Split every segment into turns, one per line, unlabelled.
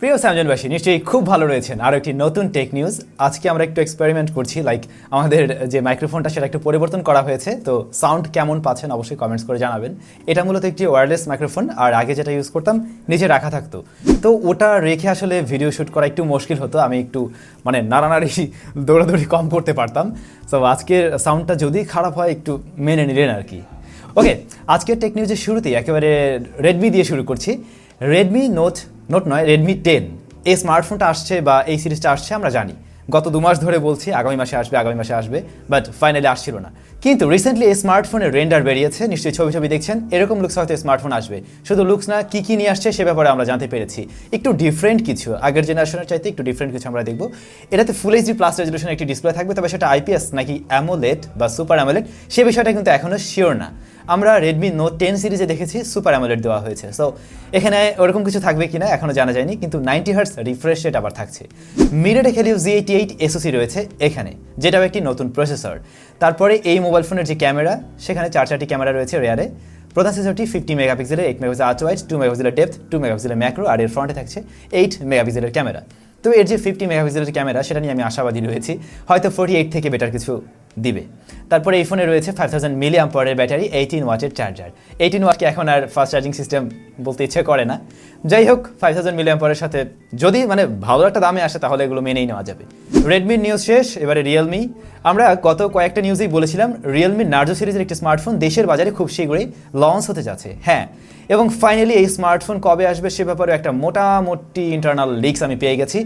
প্রিয় স্যামজনবাসী নিশ্চয়ই খুব ভালো রয়েছেন। আরও একটি নতুন টেক নিউজ। আজকে আমরা একটু এক্সপেরিমেন্ট করছি, লাইক আমাদের যে মাইক্রোফোনটা সেটা একটু পরিবর্তন করা হয়েছে। তো সাউন্ড কেমন পাচ্ছেন অবশ্যই কমেন্টস করে জানাবেন। এটা মূলত একটি ওয়্যারলেস মাইক্রোফোন, আর আগে যেটা ইউজ করতাম নিচে রাখা থাকতো, তো ওটা রেখে আসলে ভিডিও শ্যুট করা একটু মুশকিল হতো। আমি একটু নাড়ানাড়ি দৌড়াদৌড়ি কম করতে পারতাম। সো আজকের সাউন্ডটা যদি খারাপ হয় একটু মেনে নিলেন আর কি। ওকে, আজকের টেক নিউজের শুরুতেই একেবারে রেডমি দিয়ে শুরু করছি। রেডমি রেডমি 10 এই স্মার্টফোনটা আসছে বা এই সিরিজটা আসছে আমরা জানি। গত 2 মাস ধরে বলছি আগামী মাসে আসবে, বাট ফাইনালি আসছিল না। কিন্তু রিসেন্টলি এই স্মার্টফোনের রেন্ডার বেরিয়েছে, নিশ্চয়ই ছবি দেখছেন। এরকম লুকস হয়তো স্মার্টফোন আসবে। শুধু লুকস না, কি নিয়ে আসছে সে ব্যাপারে আমরা জানতে পেরেছি। একটু ডিফারেন্ট কিছু, আগের জেনারেশনের চাইতে একটু ডিফারেন্ট কিছু আমরা দেখব। এটাতে ফুল এইচডি প্লাস রেজলিউশনের একটি ডিসপ্লে থাকবে, তবে সেটা আইপিএস নাকি অ্যামোলেড বা সুপার অ্যামোলেড সে বিষয়টা কিন্তু এখনও শিওর না। আমরা রেডমি নোট 10 সিরিজে দেখেছি সুপার অ্যামোলেড দেওয়া হয়েছে। সো এখানে ওরকম কিছু থাকবে কিনা এখনও জানা যায়নি, কিন্তু 90 হার্টজ রিফ্রেশ রেট আবার থাকছে। মিডিয়াটেক হেলিও Z88 এসওসি রয়েছে এখানে, যেটাও একটি নতুন প্রসেসর। তারপরে এই মোবাইল ফোনের যে ক্যামেরা, সেখানে 4টি ক্যামেরা রয়েছে রেয়ারে। প্রধান সেন্সরটি 50 মেগাপিক্সেলের, 8 মেগাপিক্সেল আল্ট্রাওয়াইড, 2 মেগাপিক্সেলের ডেপথ, 2 মেগাপিক্সেলের ম্যাক্রো, আর এর ফ্রন্টে থাকছে 8 মেগাপিক্সেলের ক্যামেরা। তো এর যে 50 মেগাপিক্সেলের ক্যামেরা, সেটা নিয়ে আমি আশাবাদী রয়েছি, হয়তো 48 থেকে বেটার কিছু দিবে। তারপরে এই ফোনে রয়েছে 5000 মিলিঅ্যাম্পিয়ারের ব্যাটারি, 18 ওয়াটের চার্জার। 18 ওয়াটকে এখন আর ফাস্ট চার্জিং সিস্টেম বলতে ইচ্ছে করে না। যাই হোক, 5000 মিলিঅ্যাম্পিয়ারের সাথে যদি ভালো একটা দামে আসে তাহলে এগুলো মেনেই নেওয়া যাবে। রেডমির নিউজ শেষ, এবারে রিয়েলমি। আমরা গত কয়েকটা নিউজেই বলেছিলাম রিয়েলমি নার্জো সিরিজের একটি স্মার্টফোন দেশের বাজারে খুব শীঘ্রই লঞ্চ হতে যাচ্ছে। হ্যাঁ, এবং ফাইনালি এই স্মার্টফোন কবে আসবে সে ব্যাপারে একটা মোটামুটি ইন্টারনাল লিক্স আমি পেয়ে গেছি।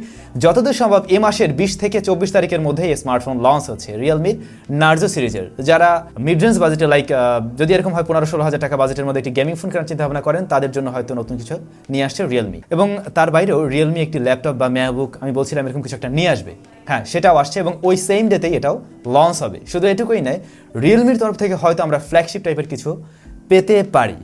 যতদূর সম্ভব এ মাসের 20 থেকে 24 তারিখের মধ্যে এই স্মার্টফোন লঞ্চ হচ্ছে রিয়েলমির নার্জো সিরিজের। যারা মিড রেঞ্জ বাজেটে, লাইক যদি এরকম হয় 15-16 হাজার টাকা বাজেটের মধ্যে একটি গেমিং ফোন কেনার চিন্তা ভাবনা করেন, তাদের জন্য হয়তো নতুন কিছু নিয়ে আসছে রিয়েলমি। এবং তার বাইরেও রিয়েলমি একটি ল্যাপটপ বা ম্যাকবুক, আমি বলছিলাম এরকম কিছু একটা নিয়ে আসবে। হ্যাঁ, সেটাও আসছে এবং ওই সেম ডেতেই এটাও লঞ্চ হবে। শুধু এটুকুই নয়, রিয়েলমির তরফ থেকে হয়তো আমরা ফ্ল্যাগশিপ টাইপের কিছু পেতে পারি।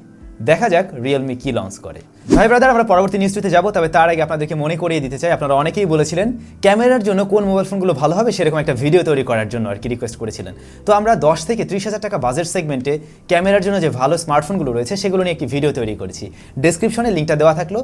দেখা যাক রিয়েলমি কি লঞ্চ করে। ভাই ব্রাদার, আমরা পরবর্তী নিউজটিতে যাব, তবে তার আগে আপনাদেরকে মনে করিয়ে দিতে চাই, আপনারা অনেকেই বলেছিলেন ক্যামেরার জন্য কোন মোবাইল ফোনগুলো ভালো হবে সেরকম একটা ভিডিও তৈরি করার জন্য আর কি রিকোয়েস্ট করেছিলেন। তো আমরা 10 থেকে 30 হাজার টাকা বাজেট সেগমেন্টে ক্যামেরার জন্য যে ভালো স্মার্টফোনগুলো রয়েছে সেগুলো নিয়ে একটি ভিডিও তৈরি করেছি। ডেসক্রিপশনে লিঙ্কটা দেওয়া থাকলো।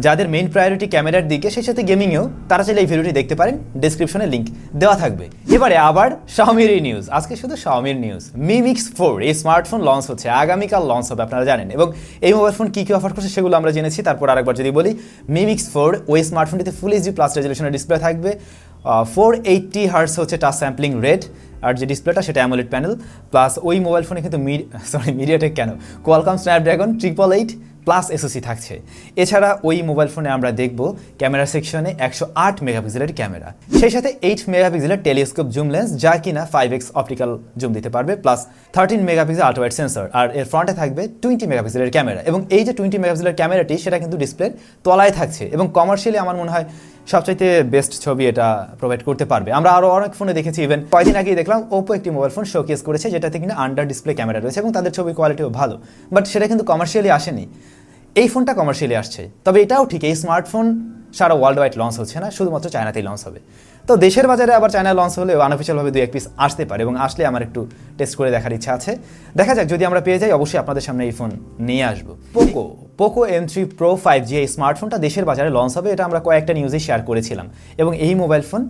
যাদের মেইন প্রায়োরিটি ক্যামেরার দিকে, সেই সাথে গেমিংয়েও, তারা চাইলে এই ভিডিওটি দেখতে পারেন। ডেসক্রিপশনে লিঙ্ক দেওয়া থাকবে। এবারে আবার শাওমির নিউজ। আজকে শুধু শাওমির নিউজ। Mi Mix 4 এই স্মার্টফোন লঞ্চ হচ্ছে, আগামীকাল লঞ্চ হবে, আপনারা জানেন। এবং এই মোবাইল ফোন কি অফার করছে সেগুলো আমরা জেনেছি। তারপর আরেকবার যদি বলি, Mi Mix 4 ওই স্মার্টফোনটিতে ফুল এইচডি প্লাস রেজলিউশনের ডিসপ্লে থাকবে, 480 হার্টজ হচ্ছে টাচ স্যাম্পলিং রেট, আর যে ডিসপ্লেটা সেটা অ্যামোলেড প্যানেল। প্লাস ওই মোবাইল ফোনে কিন্তু MediaTek Qualcomm Snapdragon 888 plus SOC থাকছে। এছাড়া ওই মোবাইল ফোনে আমরা দেখব ক্যামেরা সেকশনে 108 মেগাপিক্সেলের ক্যামেরা, সেই সাথে 8 মেগাপিক্সেলের টেলিস্কোপ জুম লেন্স, যা কিনা 5x অপটিক্যাল জুম দিতে পারবে, প্লাস 13 মেগাপিক্সেল আল্ট্রাওয়াইড সেন্সর, আর এর ফ্রন্টে থাকবে 20 মেগাপিক্সেলের ক্যামেরা। এবং এই যে 20 মেগাপিক্সেলের ক্যামেরাটি, সেটা কিন্তু ডিসপ্লের তলায় থাকছে এবং কমার্শিয়ালি আমার মনে হয় সবচাইতে বেস্ট ছবি এটা প্রোভাইড করতে পারবে। আমরা আরও অনেক ফোনে দেখেছি, ইভেন কয়েকদিন আগেই দেখলাম ওপো একটি মোবাইল ফোন শোকেস করেছে যেটাতে কিনা আন্ডার ডিসপ্লে ক্যামেরা রয়েছে এবং তাদের ছবির কোয়ালিটিও ভালো, বাট সেটা কিন্তু কমার্শিয়ালি আসেনি। এই ফোনটা কমার্শিয়ালি আসছে, তবে এটাও ঠিক এই স্মার্টফোন সারা ওয়ার্ল্ড ওয়াইড লঞ্চ হচ্ছে না, শুধুমাত্র চায়নাতেই লঞ্চ হবে। তো দেশের বাজারে আবার চায়না লঞ্চ হলে আনঅফিশিয়ালভাবে 2-1 পিস আসতে পারে, এবং আসলে আমার একটু টেস্ট করে দেখার ইচ্ছা আছে। দেখা যাক, যদি আমরা পেয়ে যাই অবশ্যই আপনাদের সামনে এই ফোন নিয়ে আসবো। পোকো M3 Pro 5G এই স্মার্টফোনটা দেশের বাজারে লঞ্চ হবে, এটা আমরা কয়েকটা নিউজে শেয়ার করেছিলাম। এবং এই মোবাইল ফোন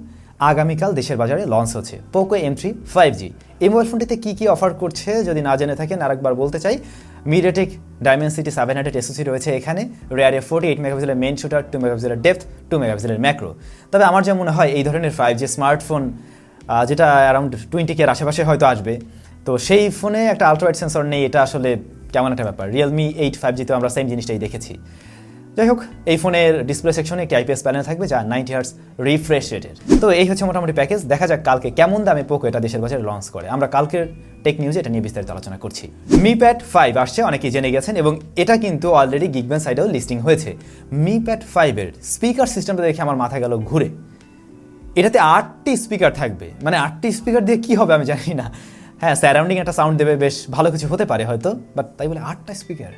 আগামীকাল দেশের বাজারে লঞ্চ হচ্ছে, পোকো M3 5G। এই মোবাইল ফোনটিতে কী অফার করছে যদি না জেনে থাকেন আরেকবার বলতে চাই। মিডিয়াটেক ডাইমেনসিটি 700 এসওসি রয়েছে এখানে, রেয়ারে 48 মেগাপিক্সেলের মেইন শুটার, 2 মেগাপিক্সেলের ডেপথ, 2 মেগাপিক্সেলের ম্যাক্রো। তবে আমার যা মনে হয় এই ধরনের 5G স্মার্টফোন যেটা অ্যারাউন্ড 20K এর আশেপাশে হয়তো আসবে, তো সেই ফোনে একটা আল্ট্রাওয়াইড সেন্সর নেই, এটা আসলে কেমন একটা ব্যাপার। রিয়েলমি 8 5G তো আমরা সেম জিনিসটাই দেখেছি। যাই হোক, এই ফোনের ডিসপ্লে সেকশনে একটি আইপিএস প্যানেল থাকবে যা 90 হার্টজ রিফ্রেশ রেটের। তো এই হচ্ছে মোটামুটি প্যাকেজ। দেখা যাক কালকে কেমন দামে পোকো এটা দেশের বাজারে লঞ্চ করে। আমরা কালকের টেক নিউজে এটা নিয়ে বিস্তারিত আলোচনা করছি। Mi Pad 5 আসছে, অনেকেই জেনে গেছেন, এবং এটা কিন্তু অলরেডি গিগবেন সাইটেও লিস্টিং হয়েছে। Mi Pad 5 এর স্পিকার সিস্টেমটা দেখে আমার মাথা গেল ঘুরে। এটাতে 8টি স্পিকার থাকবে, 8টি স্পিকার দিয়ে কি হবে আমি জানি না। হ্যাঁ, সারাউন্ডিং একটা সাউন্ড দেবে, বেশ ভালো কিছু হতে পারে হয়তো, বাট তাই বলে 8টা স্পিকার,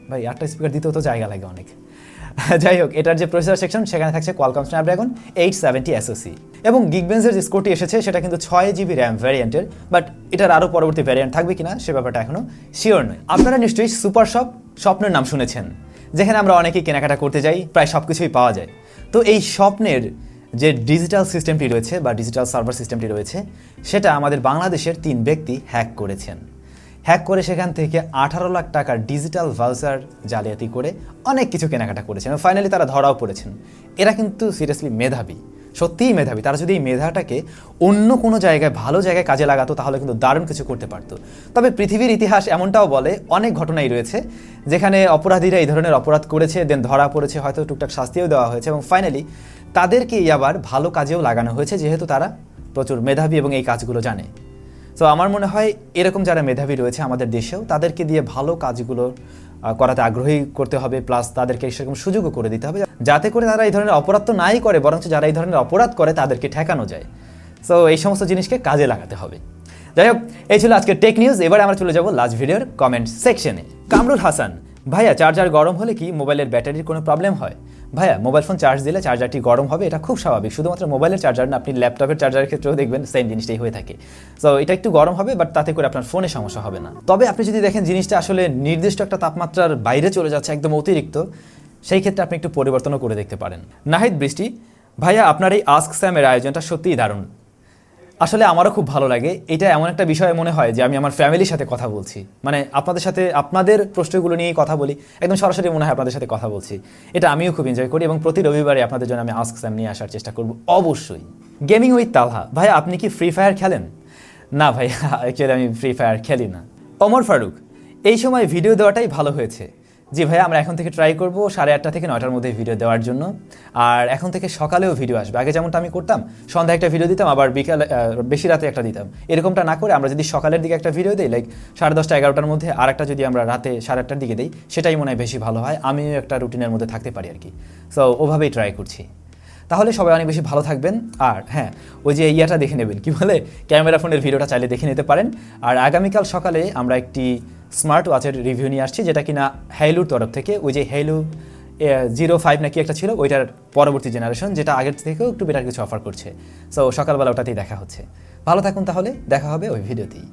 ভাই 8টা স্পিকার দিতেও তো জায়গা লাগে অনেক। যাই হোক, এটার যে প্রসেসর সেকশন সেখানে থাকছে কোয়ালকম স্ন্যাপড্রাগন 870 এসওসি, এবং গিগবেন্সের যে স্কোরটি এসেছে সেটা কিন্তু 6GB র্যাম ভ্যারিয়েন্টের, বাট এটার আরও পরবর্তী ভ্যারিয়েন্ট থাকবে কিনা সে ব্যাপারটা এখনও শিওর নয়। আপনারা নিশ্চয়ই সুপার শপ স্বপ্নের নাম শুনেছেন, যেখানে আমরা অনেকেই কেনাকাটা করতে যাই, প্রায় সব কিছুই পাওয়া যায়। তো এই স্বপ্নের যে ডিজিটাল সিস্টেমটি রয়েছে বা ডিজিটাল সার্ভার সিস্টেমটি রয়েছে সেটা আমাদের বাংলাদেশের 3 ব্যক্তি হ্যাক করেছেন। হ্যাক করে সেখান থেকে 18 লাখ টাকার ডিজিটাল ভাউচার জালিয়াতি করে অনেক কিছু কেনাকাটা করেছেন এবং ফাইনালি তারা ধরাও পড়েছেন। এরা কিন্তু সিরিয়াসলি মেধাবী, সত্যিই মেধাবী। তারা যদি এই মেধাটাকে অন্য কোনো জায়গায় ভালো জায়গায় কাজে লাগাতো তাহলে কিন্তু দারুণ কিছু করতে পারতো। তবে পৃথিবীর ইতিহাস এমনটাও বলে, অনেক ঘটনাই রয়েছে যেখানে অপরাধীরা এই ধরনের অপরাধ করেছে, দেন ধরা পড়েছে, হয়তো টুকটাক শাস্তিও দেওয়া হয়েছে এবং ফাইনালি তাদেরকেই আবার ভালো কাজেও লাগানো হয়েছে, যেহেতু তারা প্রচুর মেধাবী এবং এই কাজগুলো জানে। তো আমার মনে হয় এরকম যারা মেধাবী রয়েছে আমাদের দেশেও, তাদেরকে দিয়ে ভালো কাজগুলো করাতে আগ্রহী করতে হবে, প্লাস তাদেরকে সেরকম সুযোগও করে দিতে হবে যাতে করে তারা এই ধরনের অপরাধ তো নাই করে, বরঞ্চ যারা এই ধরনের অপরাধ করে তাদেরকে ঠেকানো যায়। সো এই সমস্ত জিনিসকে কাজে লাগাতে হবে। যাই হোক, এই ছিল আজকের টেক নিউজ। এবারে আমরা চলে যাব লাস্ট ভিডিওর কমেন্ট সেকশনে। কামরুল হাসান, ভাইয়া চার্জার গরম হলে কি মোবাইলের ব্যাটারির কোনো প্রবলেম হয়? ভাইয়া, মোবাইল ফোন চার্জ দিলে চার্জারটি গরম হবে, এটা খুব স্বাভাবিক। শুধুমাত্র মোবাইলের চার্জার না, আপনি ল্যাপটপের চার্জারের ক্ষেত্রেও দেখবেন সেম জিনিসটাই হয়ে থাকে। সো এটা একটু গরম হবে, বাট তাতে করে আপনার ফোনে সমস্যা হবে না। তবে আপনি যদি দেখেন জিনিসটা আসলে নির্দিষ্ট একটা তাপমাত্রার বাইরে চলে যাচ্ছে, একদম অতিরিক্ত, সেই ক্ষেত্রে আপনি একটু পরিবর্তনও করে দেখতে পারেন। নাহিদ বৃষ্টি, ভাইয়া আপনার এই আস্ক স্যামের আয়োজনটা সত্যিই দারুণ। আসলে আমারও খুব ভালো লাগে। এটা এমন একটা বিষয় মনে হয় যে আমি আমার ফ্যামিলির সাথে কথা বলছি, মানে আপনাদের সাথে আপনাদের প্রশ্নগুলো নিয়েই কথা বলি, একদম সরাসরি মনে হয় আপনাদের সাথে কথা বলছি। এটা আমিও খুব এনজয় করি এবং প্রতি রবিবারে আপনাদের জন্য আমি আস্ক স্যাম নিয়ে আসার চেষ্টা করব অবশ্যই। গেমিং উইথ তালহা, ভাইয়া আপনি কি ফ্রি ফায়ার খেলেন? না ভাইয়া, অ্যাকচুয়ালি আমি ফ্রি ফায়ার খেলি না। ওমর ফারুক, এই সময় ভিডিও দেওয়াটাই ভালো হয়েছে। জি ভাইয়া, আমরা এখন থেকে ট্রাই করবো 8:30 থেকে 9টার মধ্যে ভিডিও দেওয়ার জন্য। আর এখন থেকে সকালেও ভিডিও আসবে। আগে যেমনটা আমি করতাম, সন্ধ্যায় একটা ভিডিও দিতাম, আবার বিকালে বেশি রাতে একটা দিতাম। এরকমটা না করে আমরা যদি সকালের দিকে একটা ভিডিও দিই, লাইক 10:30 11টার মধ্যে, আর একটা যদি আমরা রাতে 8:30টার দিকে দিই, সেটাই মনে হয় বেশি ভালো হয়। আমিও একটা রুটিনের মধ্যে থাকতে পারি আর কি। সো ওভাবেই ট্রাই করছি। তাহলে সবাই অনেক বেশি ভালো থাকবেন। আর হ্যাঁ, ওই যে ইয়াটা দেখে নেবেন, কি বলে, ক্যামেরা ফোনের ভিডিওটা চাইলে দেখে নিতে পারেন। আর আগামীকাল সকালে আমরা একটি স্মার্ট ওয়াচের রিভিউ নিয়ে আসছি, যেটা কিনা হ্যাইলুর তরফ থেকে, ওই যে হ্যাইলু 05 নাকি একটা ছিল, ওইটার পরবর্তী জেনারেশন, যেটা আগের থেকেও একটু বেটার কিছু অফার করছে। সো সকালবেলা ওটাতেই দেখা হচ্ছে। ভালো থাকুন, তাহলে দেখা হবে ওই ভিডিওতেই।